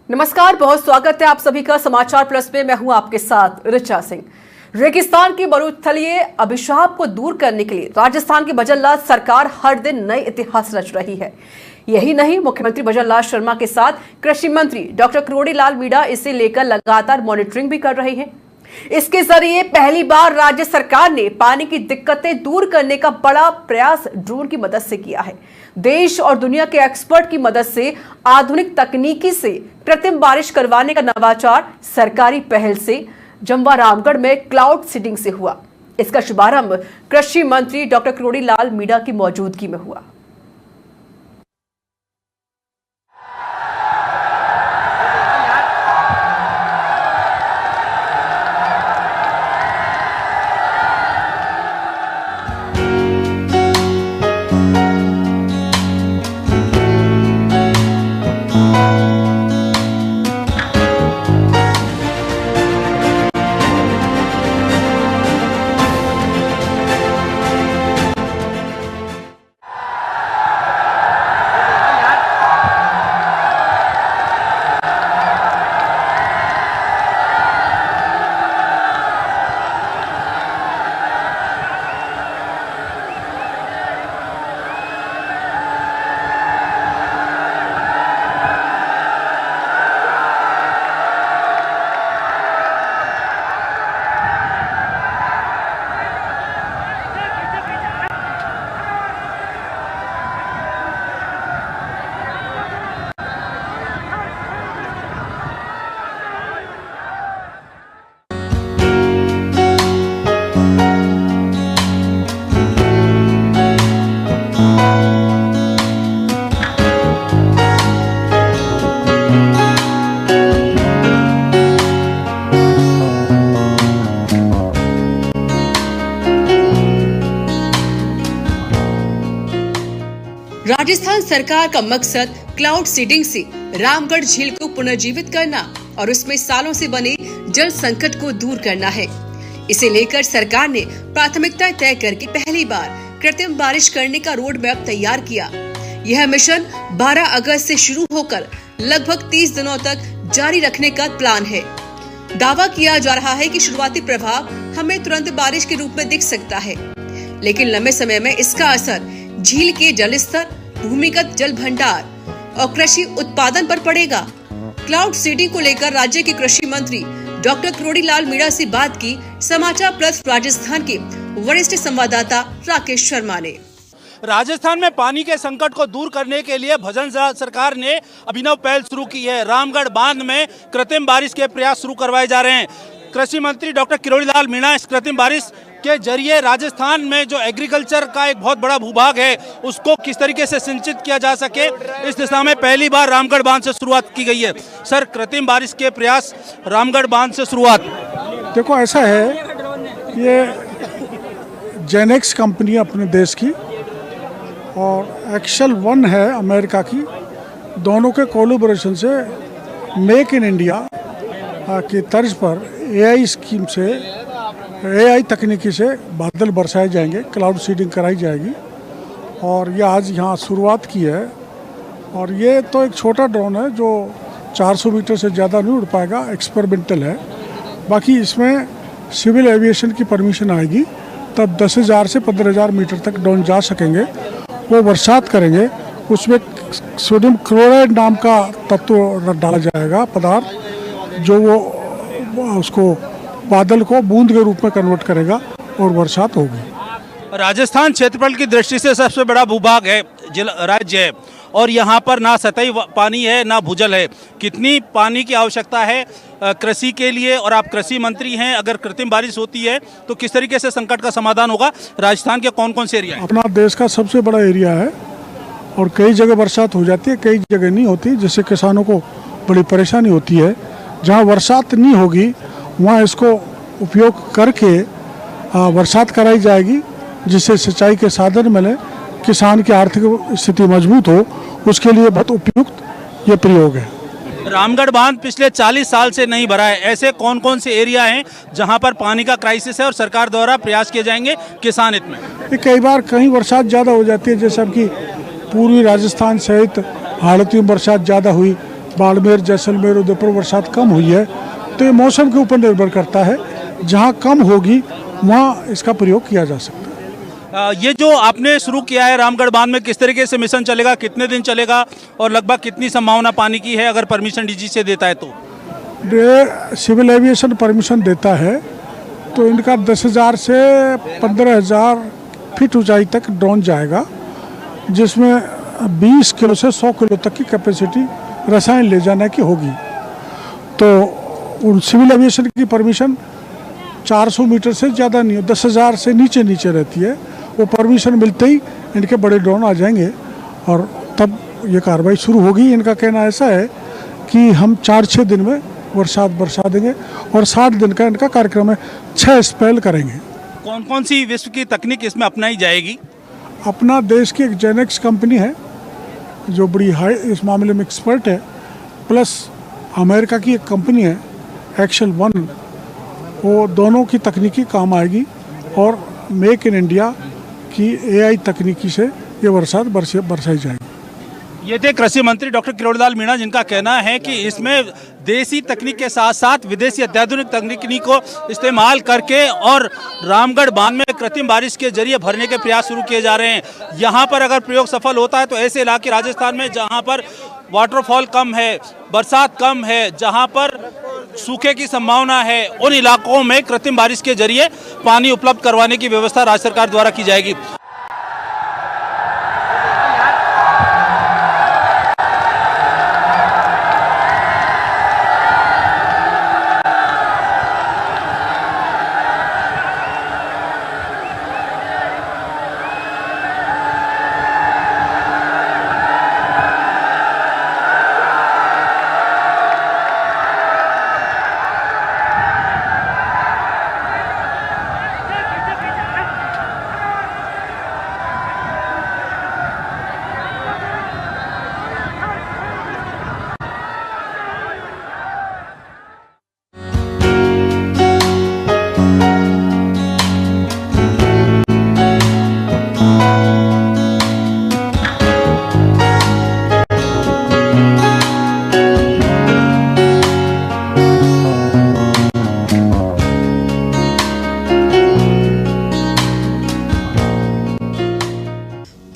नमस्कार, बहुत स्वागत है आप सभी का समाचार प्लस में। मैं हूं आपके साथ ऋचा सिंह। रेगिस्तान की मरुस्थलीय अभिशाप को दूर करने के लिए राजस्थान की भजनलाल सरकार हर दिन नए इतिहास रच रही है। यही नहीं, मुख्यमंत्री भजनलाल शर्मा के साथ कृषि मंत्री डॉक्टर करोड़ीलाल मीणा इसे लेकर लगातार मॉनिटरिंग भी कर रहे हैं। इसके जरिए पहली बार राज्य सरकार ने पानी की दिक्कतें दूर करने का बड़ा प्रयास ड्रोन की मदद से किया है। देश और दुनिया के एक्सपर्ट की मदद से आधुनिक तकनीकी से कृत्रिम बारिश करवाने का नवाचार सरकारी पहल से जम्वा रामगढ़ में क्लाउड सीडिंग से हुआ। इसका शुभारंभ कृषि मंत्री डॉक्टर करोड़ीलाल मीणा की मौजूदगी में हुआ। राजस्थान सरकार का मकसद क्लाउड सीडिंग से रामगढ़ झील को पुनर्जीवित करना और उसमें सालों से बने जल संकट को दूर करना है। इसे लेकर सरकार ने प्राथमिकता तय करके पहली बार कृत्रिम बारिश करने का रोड मैप तैयार किया। यह मिशन 12 अगस्त से शुरू होकर लगभग 30 दिनों तक जारी रखने का प्लान है। दावा किया जा रहा है कि शुरुआती प्रभाव हमें तुरंत बारिश के रूप में दिख सकता है, लेकिन लंबे समय में इसका असर झील के जल स्तर, भूमिगत जल भंडार और कृषि उत्पादन पर पड़ेगा। क्लाउड सीडिंग को लेकर राज्य के कृषि मंत्री डॉक्टर करोड़ीलाल मीणा से बात की समाचार प्लस राजस्थान के वरिष्ठ संवाददाता राकेश शर्मा ने। राजस्थान में पानी के संकट को दूर करने के लिए भजनलाल सरकार ने अभिनव पहल शुरू की है। रामगढ़ बांध में कृत्रिम बारिश के प्रयास शुरू करवाए जा रहे हैं। कृषि मंत्री डॉक्टर करोड़ीलाल मीणा इस कृत्रिम बारिश के जरिए राजस्थान में जो एग्रीकल्चर का एक बहुत बड़ा भूभाग है उसको किस तरीके से सिंचित किया जा सके, इस दिशा में पहली बार रामगढ़ बांध से शुरुआत की गई है। सर, कृत्रिम बारिश के प्रयास, रामगढ़ बांध से शुरुआत। देखो, ऐसा है, ये जेनेक्स कंपनी अपने देश की और एक्सेल वन है अमेरिका की, दोनों के कोलैबोरेशन से मेक इन इंडिया की तर्ज पर एआई स्कीम से, एआई तकनीकी से बादल बरसाए जाएंगे, क्लाउड सीडिंग कराई जाएगी और ये आज यहाँ शुरुआत की है। और ये तो एक छोटा ड्रोन है जो 400 मीटर से ज़्यादा नहीं उड़ पाएगा, एक्सपेरिमेंटल है। बाकी इसमें सिविल एविएशन की परमिशन आएगी, तब 10,000 से 15,000 मीटर तक ड्रोन जा सकेंगे। वो बरसात करेंगे, उसमें सोडियम क्लोराइड नाम का तत्व डाला जाएगा, पदार्थ, जो वो उसको बादल को बूंद के रूप में कन्वर्ट करेगा और बरसात होगी। राजस्थान क्षेत्रफल की दृष्टि से सबसे बड़ा भूभाग है, राज्य है, और यहाँ पर ना सतही पानी है ना भूजल है। कितनी पानी की आवश्यकता है कृषि के लिए, और आप कृषि मंत्री हैं, अगर कृत्रिम बारिश होती है तो किस तरीके से संकट का समाधान होगा? राजस्थान के कौन कौन से एरिया हैं? अपना देश का सबसे बड़ा एरिया है और कई जगह बरसात हो जाती है, कई जगह नहीं होती, जिससे किसानों को बड़ी परेशानी होती है। जहाँ बरसात नहीं होगी वहाँ इसको उपयोग करके बरसात कराई जाएगी, जिससे सिंचाई के साधन मिले, किसान की आर्थिक स्थिति मजबूत हो, उसके लिए बहुत उपयुक्त ये प्रयोग है। रामगढ़ बांध पिछले 40 साल से नहीं भरा है। ऐसे कौन कौन से एरिया हैं जहां पर पानी का क्राइसिस है और सरकार द्वारा प्रयास किए जाएंगे किसान हित में? कई बार कहीं बरसात ज़्यादा हो जाती है, जैसे अब की पूर्वी राजस्थान सहित हाड़ौती में बरसात ज़्यादा हुई, बाड़मेर, जैसलमेर, उदयपुर बरसात कम हुई है, तो ये मौसम के ऊपर निर्भर करता है। जहाँ कम होगी वहाँ इसका प्रयोग किया जा सकता है। ये जो आपने शुरू किया है रामगढ़ बांध में, किस तरीके से मिशन चलेगा, कितने दिन चलेगा और लगभग कितनी संभावना पानी की है अगर परमिशन डीजी से देता है तो? सिविल एविएशन परमिशन देता है तो इनका 10,000 से 15,000 फीट ऊंचाई तक ड्रोन जाएगा, जिसमें 20 किलो से 100 किलो तक की कैपेसिटी रसायन ले जाने की होगी। तो उन सिविल एविएशन की परमिशन 400 मीटर से ज़्यादा नहीं, 10,000 से नीचे रहती है। वो परमिशन मिलते ही इनके बड़े ड्रोन आ जाएंगे और तब ये कार्रवाई शुरू होगी। इनका कहना ऐसा है कि हम 4-6 दिन में बरसात बरसा देंगे और 60 दिन का इनका कार्यक्रम है, 6 स्पेल करेंगे। कौन कौन सी विश्व की तकनीक इसमें अपनाई जाएगी? अपना देश की एक जेनेक्स कंपनी है जो बड़ी हाई इस मामले में एक्सपर्ट है, प्लस अमेरिका की एक कंपनी है एक्शन 1, वो दोनों की तकनीकी काम आएगी और मेक इन इंडिया की AI तकनीकी से ये बरसात बरसाई जाएगी। ये थे कृषि मंत्री डॉक्टर किरोड़ीलाल मीणा, जिनका कहना है कि इसमें देसी तकनीक के साथ साथ विदेशी अत्याधुनिक तकनीकी को इस्तेमाल करके और रामगढ़ बांध में कृत्रिम बारिश के जरिए भरने के प्रयास शुरू किए जा रहे हैं। यहाँ पर अगर प्रयोग सफल होता है तो ऐसे इलाके राजस्थान में जहाँ पर वाटरफॉल कम है, बरसात कम है, जहाँ पर सूखे की संभावना है, उन इलाकों में कृत्रिम बारिश के जरिए पानी उपलब्ध करवाने की व्यवस्था राज्य सरकार द्वारा की जाएगी।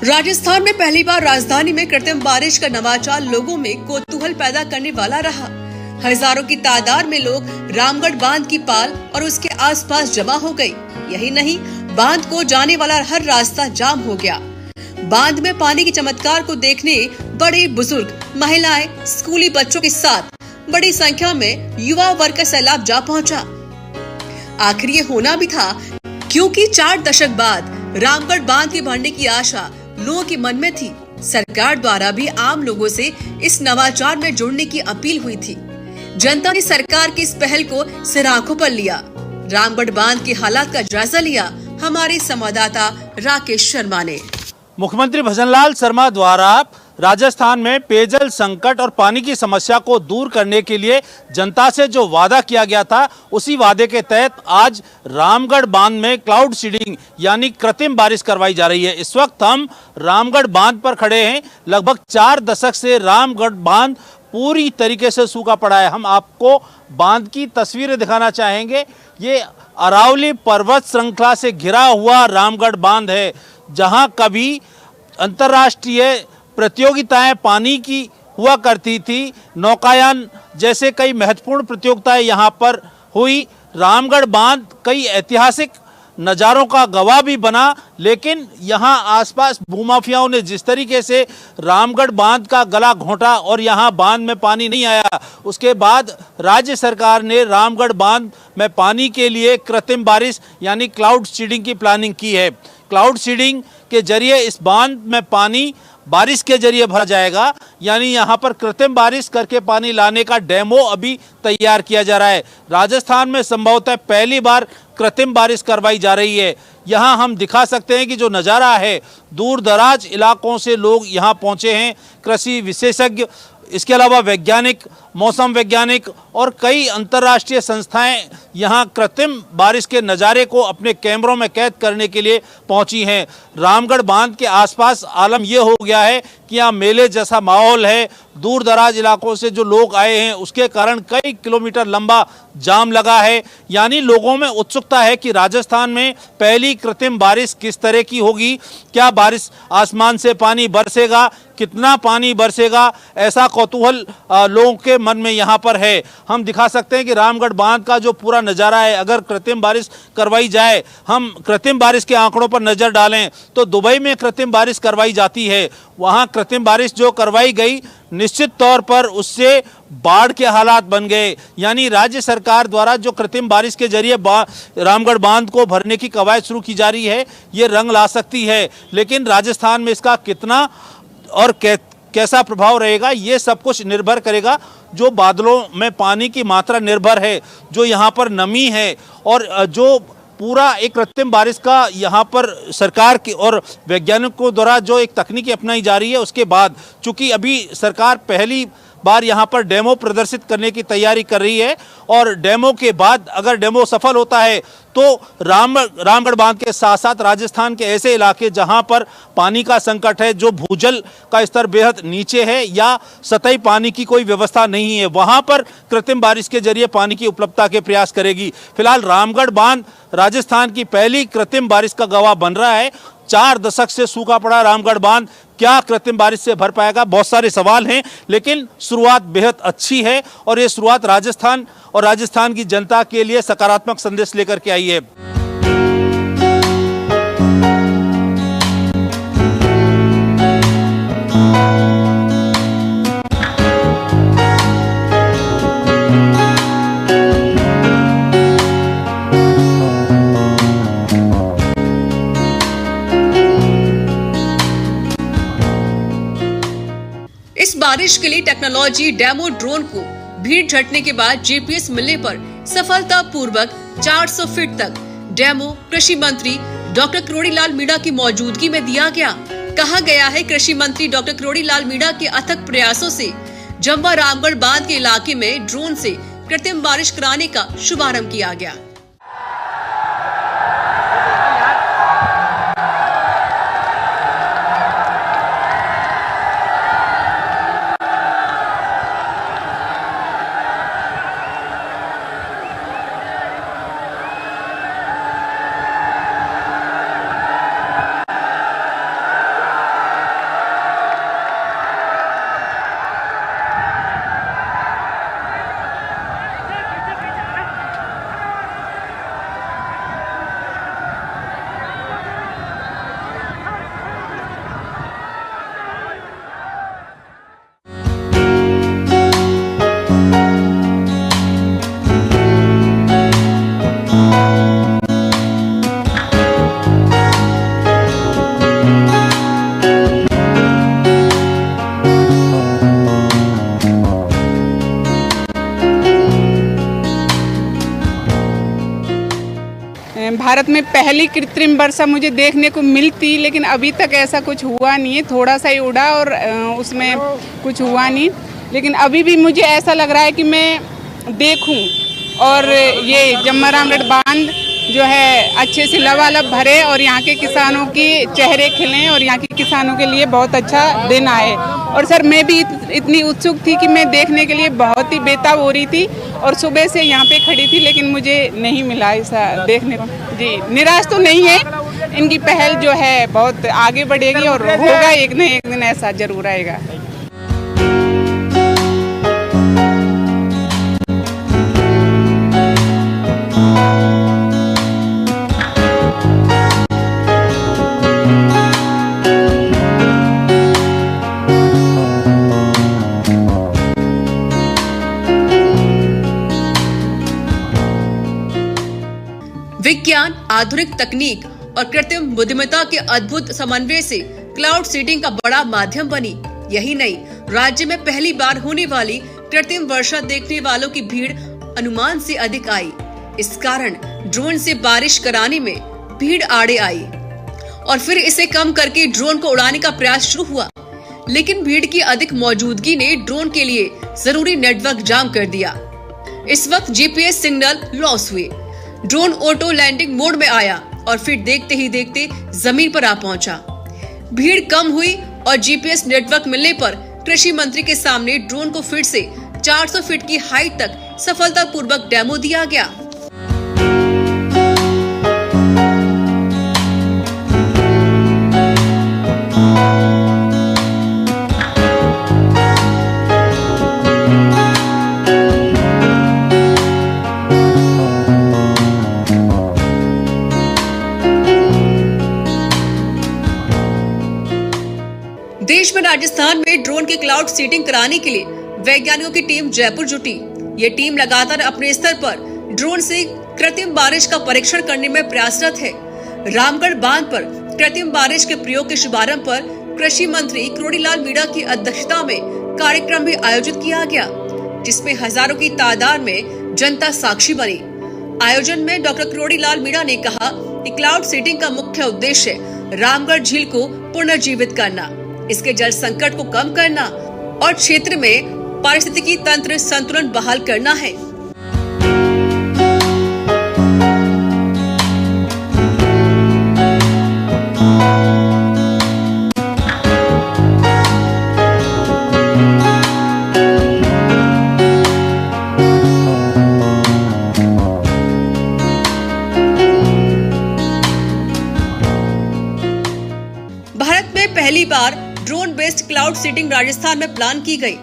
राजस्थान में पहली बार राजधानी में कृत्रिम बारिश का नवाचार लोगों में कौतूहल पैदा करने वाला रहा। हजारों की तादाद में लोग रामगढ़ बांध की पाल और उसके आसपास जमा हो गए। यही नहीं, बांध को जाने वाला हर रास्ता जाम हो गया। बांध में पानी के चमत्कार को देखने बड़े बुजुर्ग, महिलाएं, स्कूली बच्चों के साथ बड़ी संख्या में युवा वर्ग का सैलाब जा पहुंचा। आखिर ये होना भी था क्योंकि 4 दशक बाद रामगढ़ बांध के भरने की आशा लोगों के मन में थी। सरकार द्वारा भी आम लोगों से इस नवाचार में जुड़ने की अपील हुई थी। जनता ने सरकार की इस पहल को सिर आंखों पर लिया। रामगढ़ बांध के हालात का जायजा लिया हमारे संवाददाता राकेश शर्मा ने। मुख्यमंत्री भजनलाल शर्मा द्वारा राजस्थान में पेयजल संकट और पानी की समस्या को दूर करने के लिए जनता से जो वादा किया गया था, उसी वादे के तहत आज रामगढ़ बांध में क्लाउड सीडिंग यानी कृत्रिम बारिश करवाई जा रही है। इस वक्त हम रामगढ़ बांध पर खड़े हैं। लगभग 4 दशक से रामगढ़ बांध पूरी तरीके से सूखा पड़ा है। हम आपको बांध की तस्वीरें दिखाना चाहेंगे। ये अरावली पर्वत श्रृंखला से घिरा हुआ रामगढ़ बांध है, जहां कभी अंतर्राष्ट्रीय प्रतियोगिताएं पानी की हुआ करती थी। नौकायान जैसे कई महत्वपूर्ण प्रतियोगिताएं यहां पर हुई। रामगढ़ बांध कई ऐतिहासिक नज़ारों का गवाह भी बना, लेकिन यहां आसपास भूमाफियाओं ने जिस तरीके से रामगढ़ बांध का गला घोंटा और यहां बांध में पानी नहीं आया, उसके बाद राज्य सरकार ने रामगढ़ बांध में पानी के लिए कृत्रिम बारिश यानी क्लाउड सीडिंग की प्लानिंग की है। क्लाउड सीडिंग के जरिए इस बांध में पानी बारिश के जरिए भरा जाएगा, यानी यहाँ पर कृत्रिम बारिश करके पानी लाने का डेमो अभी तैयार किया जा रहा है। राजस्थान में संभवतः पहली बार कृत्रिम बारिश करवाई जा रही है। यहाँ हम दिखा सकते हैं कि जो नज़ारा है, दूर दराज इलाकों से लोग यहाँ पहुँचे हैं, कृषि विशेषज्ञ, इसके अलावा वैज्ञानिक, मौसम वैज्ञानिक और कई अंतर्राष्ट्रीय संस्थाएं यहाँ कृत्रिम बारिश के नज़ारे को अपने कैमरों में कैद करने के लिए पहुंची हैं। रामगढ़ बांध के आसपास आलम यह हो गया है कि यहाँ मेले जैसा माहौल है। दूर दराज इलाकों से जो लोग आए हैं उसके कारण कई किलोमीटर लंबा जाम लगा है, यानी लोगों में उत्सुकता है कि राजस्थान में पहली कृत्रिम बारिश किस तरह की होगी। क्या बारिश आसमान से पानी बरसेगा, कितना पानी बरसेगा, ऐसा कौतूहल लोगों के मन में यहाँ पर है। हम दिखा सकते हैं कि रामगढ़ बांध का जो पूरा नज़ारा है, अगर कृत्रिम बारिश करवाई जाए, हम कृत्रिम बारिश के आंकड़ों पर नज़र डालें तो दुबई में कृत्रिम बारिश करवाई जाती है। वहाँ कृत्रिम बारिश जो करवाई गई, निश्चित तौर पर उससे बाढ़ के हालात बन गए। यानी राज्य सरकार द्वारा जो कृत्रिम बारिश के जरिए रामगढ़ बांध को भरने की कवायद शुरू की जा रही है, ये रंग ला सकती है, लेकिन राजस्थान में इसका कितना और कैसा प्रभाव रहेगा, ये सब कुछ निर्भर करेगा जो बादलों में पानी की मात्रा निर्भर है, जो यहाँ पर नमी है और जो पूरा एक कृत्रिम बारिश का यहाँ पर सरकार की और वैज्ञानिकों द्वारा जो एक तकनीकी अपनाई जा रही है। उसके बाद चूंकि अभी सरकार पहली बार यहाँ पर डेमो प्रदर्शित करने की तैयारी कर रही है और डेमो के बाद अगर डेमो सफल होता है तो रामगढ़ बांध के साथ साथ राजस्थान के ऐसे इलाके जहाँ पर पानी का संकट है, जो भूजल का स्तर बेहद नीचे है या सतही पानी की कोई व्यवस्था नहीं है, वहाँ पर कृत्रिम बारिश के जरिए पानी की उपलब्धता के प्रयास करेगी। फिलहाल रामगढ़ बांध राजस्थान की पहली कृत्रिम बारिश का गवाह बन रहा है। 4 दशक से सूखा पड़ा रामगढ़ बांध क्या कृत्रिम बारिश से भर पाएगा, बहुत सारे सवाल हैं, लेकिन शुरुआत बेहद अच्छी है और ये शुरुआत राजस्थान और राजस्थान की जनता के लिए सकारात्मक संदेश लेकर के आई है। इस बारिश के लिए टेक्नोलॉजी डेमो ड्रोन को भीड़ झटने के बाद जीपीएस मिलने पर सफलतापूर्वक 400 फीट तक डेमो कृषि मंत्री डॉक्टर किरोड़ीलाल मीणा की मौजूदगी में दिया गया। कहा गया है कृषि मंत्री डॉक्टर किरोड़ीलाल मीणा के अथक प्रयासों से जम्वा रामगढ़ बांध के इलाके में ड्रोन से कृत्रिम बारिश कराने का शुभारंभ किया गया। भारत में पहली कृत्रिम वर्षा मुझे देखने को मिलती, लेकिन अभी तक ऐसा कुछ हुआ नहीं है। थोड़ा सा ही उड़ा और उसमें कुछ हुआ नहीं, लेकिन अभी भी मुझे ऐसा लग रहा है कि मैं देखूं और ये जम्वा रामगढ़ बांध जो है अच्छे से लबालब भरे और यहाँ के किसानों के चेहरे खिलें और यहाँ के किसानों के लिए बहुत अच्छा दिन आए। और सर मैं भी इतनी उत्सुक थी कि मैं देखने के लिए बहुत ही बेताब हो रही थी और सुबह से यहाँ पे खड़ी थी, लेकिन मुझे नहीं मिला ऐसा देखने को। जी निराश तो नहीं है, इनकी पहल जो है बहुत आगे बढ़ेगी और होगा एक न एक दिन ऐसा जरूर आएगा। विज्ञान, आधुनिक तकनीक और कृत्रिम बुद्धिमत्ता के अद्भुत समन्वय से क्लाउड सीडिंग का बड़ा माध्यम बनी। यही नहीं, राज्य में पहली बार होने वाली कृत्रिम वर्षा देखने वालों की भीड़ अनुमान से अधिक आई। इस कारण ड्रोन से बारिश कराने में भीड़ आड़े आई और फिर इसे कम करके ड्रोन को उड़ाने का प्रयास शुरू हुआ। लेकिन भीड़ की अधिक मौजूदगी ने ड्रोन के लिए जरूरी नेटवर्क जाम कर दिया। इस वक्त जीपीएस सिग्नल लॉस हुए, ड्रोन ऑटो लैंडिंग मोड में आया और फिर देखते ही देखते जमीन पर आ पहुंचा। भीड़ कम हुई और जीपीएस नेटवर्क मिलने पर कृषि मंत्री के सामने ड्रोन को फिर से 400 फीट की हाइट तक सफलतापूर्वक डेमो दिया गया। देश में राजस्थान में ड्रोन की क्लाउड सीडिंग कराने के लिए वैज्ञानिकों की टीम जयपुर जुटी। ये टीम लगातार अपने स्तर पर ड्रोन से कृत्रिम बारिश का परीक्षण करने में प्रयासरत है। रामगढ़ बांध पर कृत्रिम बारिश के प्रयोग के शुभारंभ पर कृषि मंत्री किरोड़ीलाल मीणा की अध्यक्षता में कार्यक्रम भी आयोजित किया गया, जिसमें हजारों की तादाद में जनता साक्षी बनी। आयोजन में डॉक्टर किरोड़ीलाल मीणा ने कहा कि क्लाउड सीडिंग का मुख्य उद्देश्य रामगढ़ झील को पुनर्जीवित करना, इसके जल संकट को कम करना और क्षेत्र में पारिस्थितिकी तंत्र संतुलन बहाल करना है। भारत में पहली बार drone based cloud seeding Rajasthan में प्लान की गई।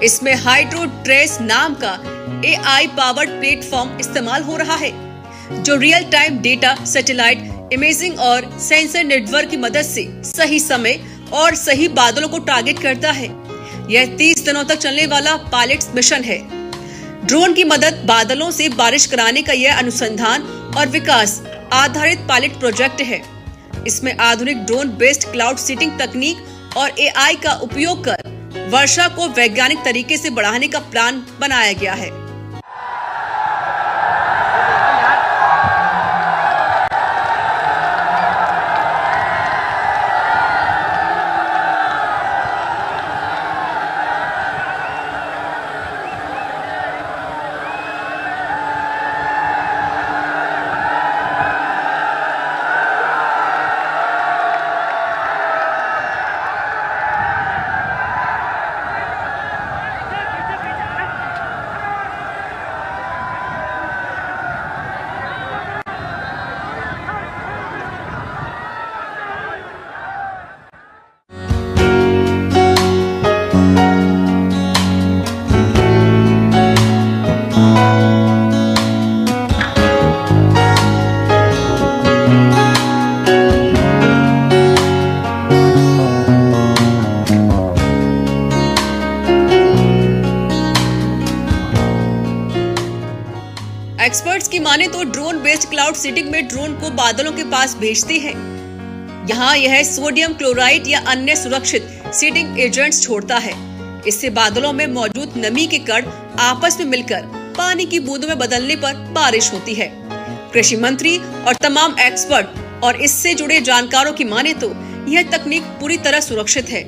इसमें हाइड्रो ट्रेस नाम का AI पावर्ड प्लेटफॉर्म इस्तेमाल हो रहा है, जो real time data, satellite imaging और सेंसर नेटवर्क की मदद से सही समय और सही बादलों को टारगेट करता है। यह 30 दिनों तक चलने वाला पायलट मिशन है। ड्रोन की मदद बादलों से बारिश कराने का यह अनुसंधान और विकास आधारित पायलट प्रोजेक्ट है। इसमें आधुनिक ड्रोन बेस्ड क्लाउड सीडिंग तकनीक और AI का उपयोग कर वर्षा को वैज्ञानिक तरीके से बढ़ाने का प्लान बनाया गया है। एक्सपर्ट्स की माने तो ड्रोन बेस्ड क्लाउड सीडिंग में ड्रोन को बादलों के पास भेजते हैं। यहाँ यह सोडियम क्लोराइड या अन्य सुरक्षित सीडिंग एजेंट्स छोड़ता है। इससे बादलों में मौजूद नमी के कण आपस में मिलकर पानी की बूंदों में बदलने पर बारिश होती है। कृषि मंत्री और तमाम एक्सपर्ट और इससे जुड़े जानकारों की माने तो यह तकनीक पूरी तरह सुरक्षित है।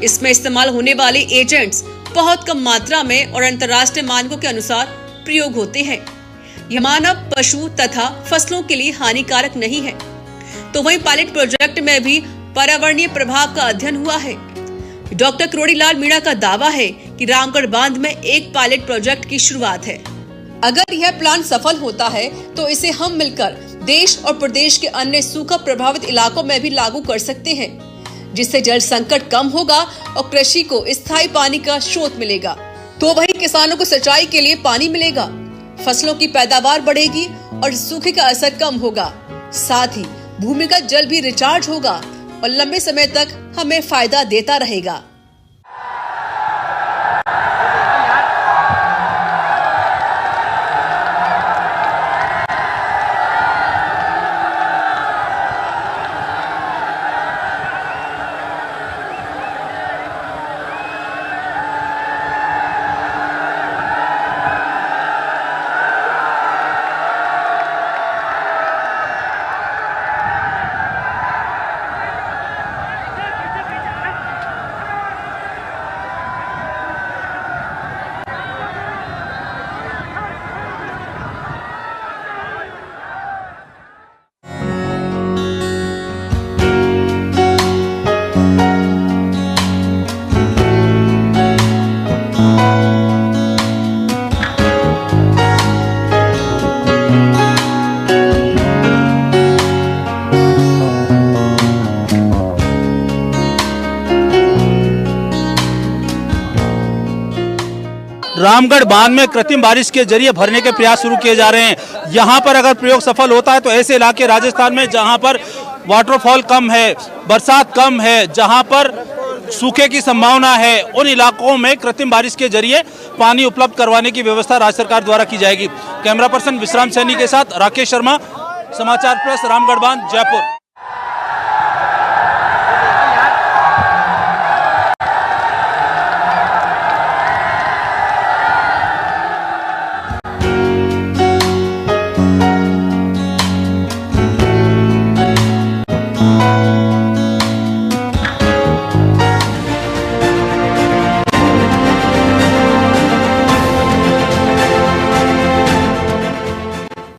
इसमें इस्तेमाल होने वाले एजेंट्स बहुत कम मात्रा में और अंतर्राष्ट्रीय मानकों के अनुसार प्रयोग होते हैं। यह मानव, पशु तथा फसलों के लिए हानिकारक नहीं है। तो वहीं पायलट प्रोजेक्ट में भी पर्यावरणीय प्रभाव का अध्ययन हुआ है। डॉक्टर किरोड़ीलाल मीणा का दावा है कि रामगढ़ बांध में एक पायलट प्रोजेक्ट की शुरुआत है। अगर यह प्लान सफल होता है तो इसे हम मिलकर देश और प्रदेश के अन्य सूखा प्रभावित इलाकों में भी लागू कर सकते हैं, जिससे जल संकट कम होगा और कृषि को स्थायी पानी का स्रोत मिलेगा। तो वहीं किसानों को सिंचाई के लिए पानी मिलेगा, फसलों की पैदावार बढ़ेगी और सूखे का असर कम होगा। साथ ही भूमिगत जल भी रिचार्ज होगा और लंबे समय तक हमें फायदा देता रहेगा। रामगढ़ बांध में कृत्रिम बारिश के जरिए भरने के प्रयास शुरू किए जा रहे हैं। यहाँ पर अगर प्रयोग सफल होता है तो ऐसे इलाके राजस्थान में जहाँ पर वाटरफॉल कम है, बरसात कम है, जहाँ पर सूखे की संभावना है, उन इलाकों में कृत्रिम बारिश के जरिए पानी उपलब्ध करवाने की व्यवस्था राज्य सरकार द्वारा की जाएगी। कैमरा पर्सन विश्राम सैनी के साथ राकेश शर्मा, समाचार प्लस, रामगढ़ बांध, जयपुर।